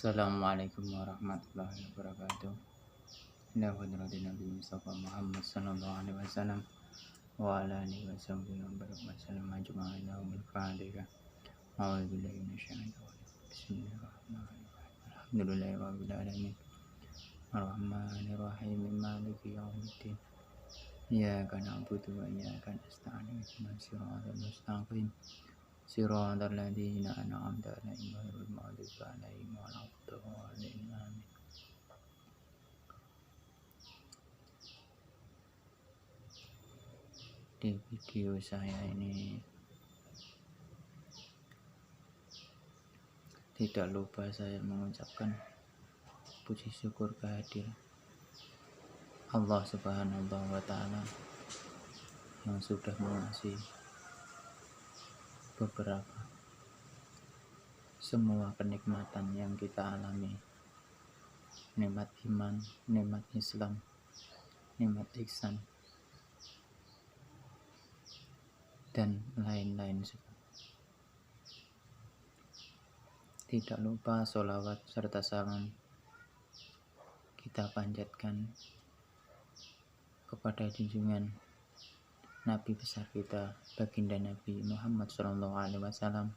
Assalamualaikum warahmatullahi wabarakatuh. Ila hadratin Nabi Mustafa Muhammad sallallahu alaihi wasallam wa ala alihi wasahbihi wa barik wasallam ajma'in yaumil fatiha. A'udzu billahi minasyaitonir rajim. Bismillahirrahmanirrahim. Alhamdulillahi rabbil alamin. Arrahmanir rahim. Maliki yaumiddin. Iyyaka na'budu wa iyyaka nasta'in. Ihdinas siratal mustaqim. Siratal ladzina an'amta 'alaihim ghairil maghdubi 'alaihim waladdallin. Amin. Di video saya ini tidak lupa saya mengucapkan puji syukur kehadiran Allah Subhanahu wa Ta'ala yang sudah mengasih beberapa semua kenikmatan yang kita alami, nikmat iman, nikmat Islam, nikmat ihsan, dan lain-lain. Tidak lupa sholawat serta salam kita panjatkan kepada junjungan Nabi besar kita, baginda Nabi Muhammad SAW.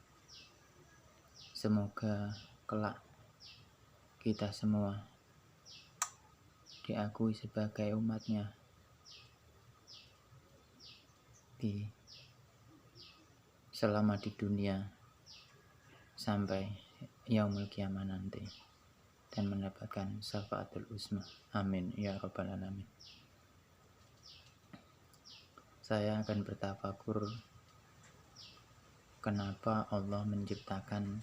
Semoga kelak kita semua diakui sebagai umatnya selama di dunia sampai yaumul kiamah nanti, dan mendapatkan syafaatul uzma. Amin ya rabbal alamin. Saya akan bertafakur kenapa Allah menciptakan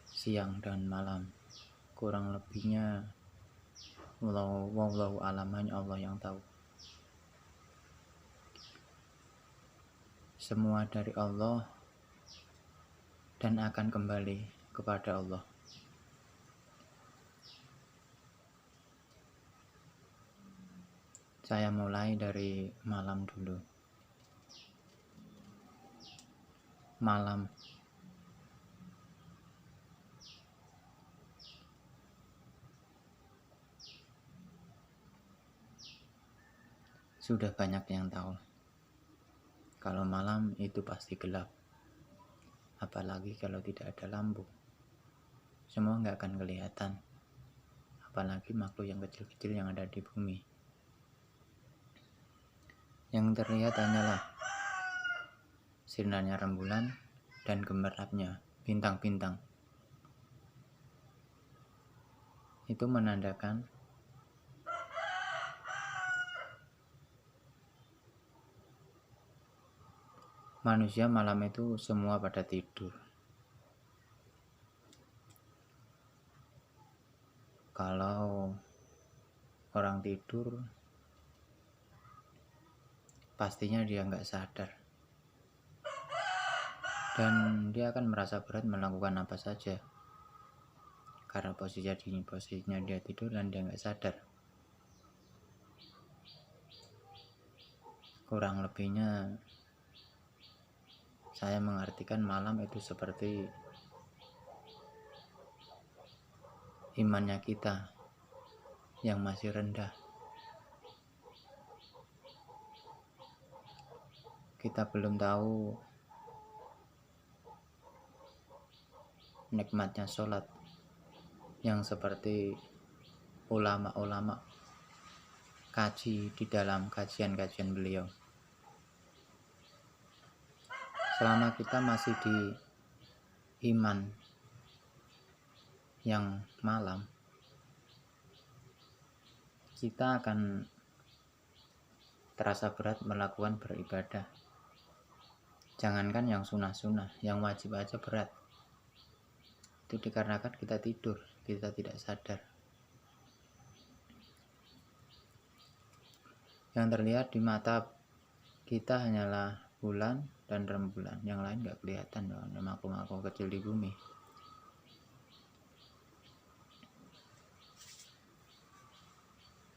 siang dan malam. Kurang lebihnya wallahu a'lam, hanya Allah yang tahu. Semua dari Allah dan akan kembali kepada Allah. Saya mulai dari malam dulu. Malam sudah banyak yang tahu kalau malam itu pasti gelap, apalagi kalau tidak ada lampu. Semua nggak akan kelihatan, apalagi makhluk yang kecil-kecil yang ada di bumi. Yang terlihat hanyalah sinarnya rembulan dan gemerlapnya bintang-bintang. Itu menandakan manusia malam itu semua pada tidur. Kalau orang tidur, pastinya dia nggak sadar, dan dia akan merasa berat melakukan apa saja karena posisinya dia tidur dan dia nggak sadar. Kurang lebihnya saya mengartikan malam itu seperti imannya kita yang masih rendah. Kita belum tahu nikmatnya sholat yang seperti ulama-ulama kaji di dalam kajian-kajian beliau. Selama kita masih di iman yang malam, kita akan terasa berat melakukan beribadah. Jangankan yang sunnah-sunnah, yang wajib aja berat. Itu dikarenakan kita tidur, kita tidak sadar. Yang terlihat di mata kita hanyalah bulan dan rembulan, yang lain nggak kelihatan dong, makhluk-makhluk kecil di bumi.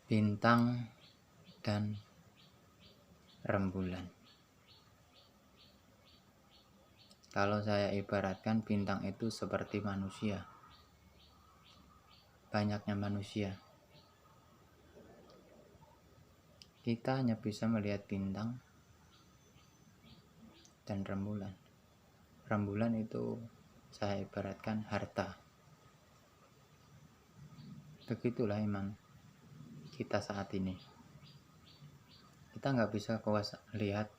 Bintang dan rembulan. Kalau saya ibaratkan, bintang itu seperti manusia, banyaknya manusia. Kita hanya bisa melihat bintang dan rembulan. Rembulan itu saya ibaratkan harta. Begitulah iman kita saat ini. Kita nggak bisa lihat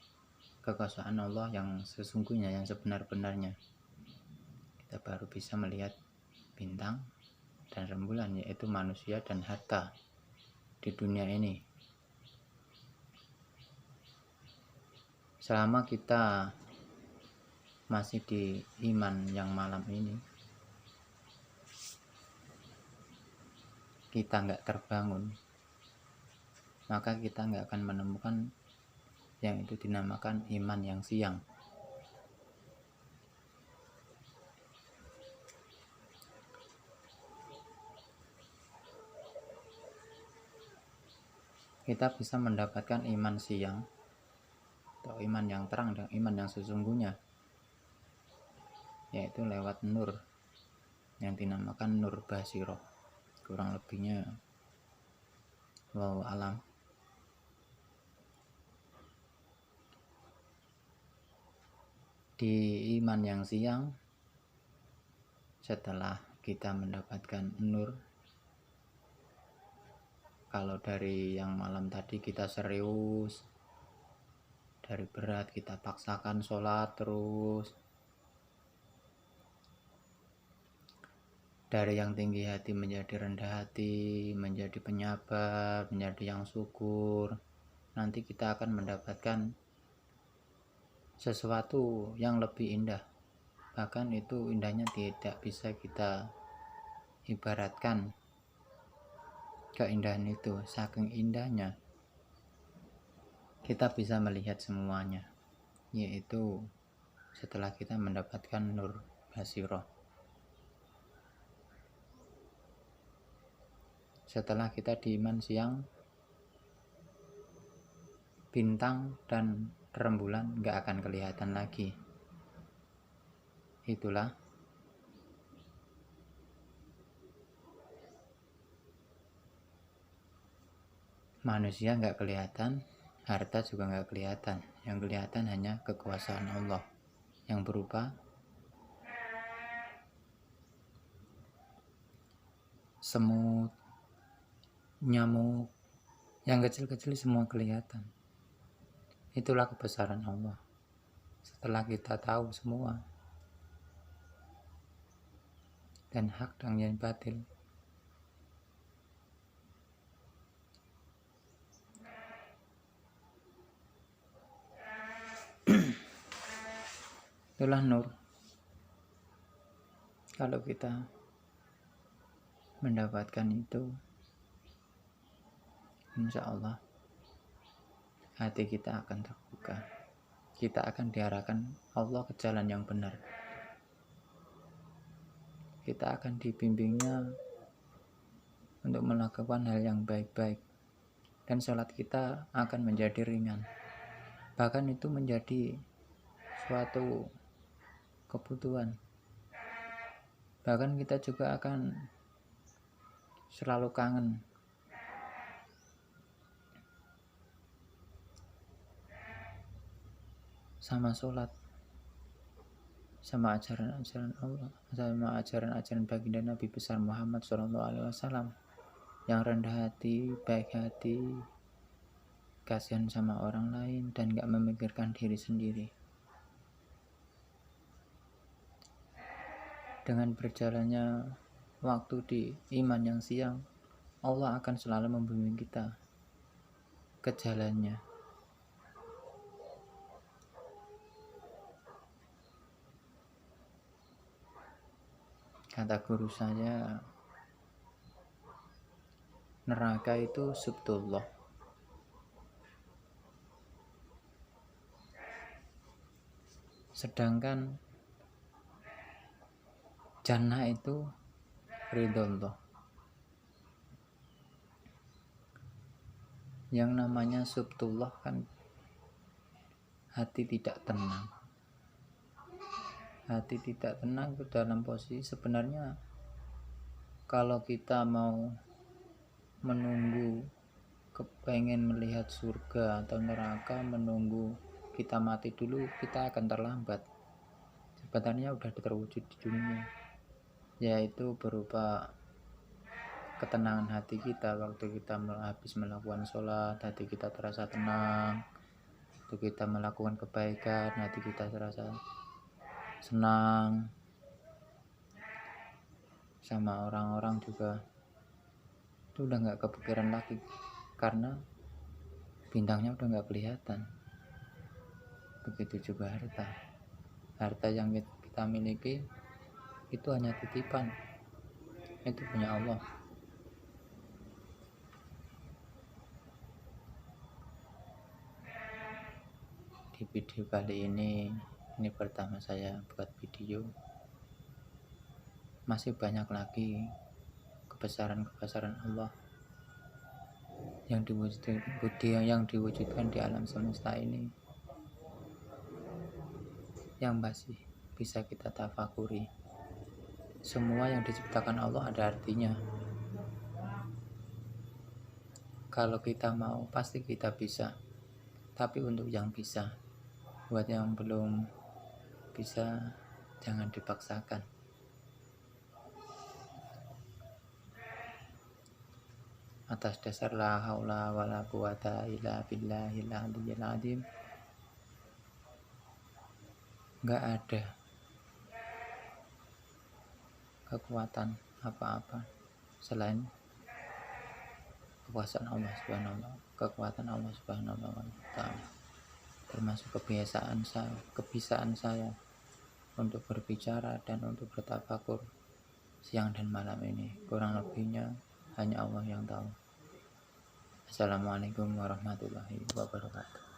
kekuasaan Allah yang sesungguhnya, yang sebenar-benarnya. Kita baru bisa melihat bintang dan rembulan, yaitu manusia dan harta di dunia ini. Selama kita masih di iman yang malam ini, kita nggak terbangun, maka kita nggak akan menemukan yang itu dinamakan iman yang siang. Kita bisa mendapatkan iman siang atau iman yang terang dan iman yang sesungguhnya, yaitu lewat nur yang dinamakan nur basiroh. Kurang lebihnya wallahu alam. Di iman yang siang, setelah kita mendapatkan nur, kalau dari yang malam tadi kita serius, dari berat kita paksakan sholat terus, dari yang tinggi hati menjadi rendah hati, menjadi penyabar, menjadi yang syukur, nanti kita akan mendapatkan sesuatu yang lebih indah. Bahkan itu indahnya tidak bisa kita ibaratkan keindahan itu. Saking indahnya kita bisa melihat semuanya, yaitu setelah kita mendapatkan nur basiroh. Setelah kita di iman siang, bintang dan rembulan gak akan kelihatan lagi. Itulah manusia gak kelihatan, harta juga gak kelihatan. Yang kelihatan hanya kekuasaan Allah yang berupa semut, nyamuk, yang kecil-kecil semua kelihatan. Itulah kebesaran Allah. Setelah kita tahu semua, dan hak dan yang batil, itulah nur. Kalau kita mendapatkan itu, insya Allah hati kita akan terbuka. Kita akan diarahkan Allah ke jalan yang benar. Kita akan dibimbingnya untuk melakukan hal yang baik-baik, dan sholat kita akan menjadi ringan. Bahkan itu menjadi suatu kebutuhan. Bahkan kita juga akan selalu kangen sama sholat, sama ajaran-ajaran Allah, sama ajaran-ajaran baginda Nabi besar Muhammad SAW, yang rendah hati, baik hati, kasihan sama orang lain, dan gak memikirkan diri sendiri. Dengan berjalannya waktu di iman yang siang, Allah akan selalu membimbing kita ke jalannya. Kata guru saya, neraka itu subtullah. Sedangkan jannah itu ridhollah. Yang namanya subtullah kan hati tidak tenang. Hati tidak tenang itu dalam posisi sebenarnya Kalau kita mau menunggu kepengen melihat surga atau neraka, menunggu kita mati dulu, kita akan terlambat. Sebenarnya udah terwujud di dunia, yaitu berupa ketenangan hati kita. Waktu kita habis melakukan sholat, hati kita terasa tenang. Waktu kita melakukan kebaikan, hati kita terasa senang. Sama orang-orang juga itu udah gak kepikiran lagi, karena bintangnya udah gak kelihatan. Begitu juga harta yang kita miliki itu hanya titipan, itu punya Allah. Di video kali ini pertama saya buat video. Masih banyak lagi kebesaran Allah yang diwujudkan di alam semesta ini, yang masih bisa kita tafakuri. Semua yang diciptakan Allah ada artinya. Kalau kita mau, pasti kita bisa. Tapi untuk yang bisa, buat yang belum bisa, jangan dipaksakan. Atas dasar la haula wala quwata illa billahil aliyyil azim, gak ada kekuatan apa-apa selain kekuasaan Allah Subhanahu wa ta'ala. Termasuk kebiasaan saya untuk berbicara dan untuk bertafakur siang dan malam ini. Kurang lebihnya hanya Allah yang tahu. Assalamualaikum warahmatullahi wabarakatuh.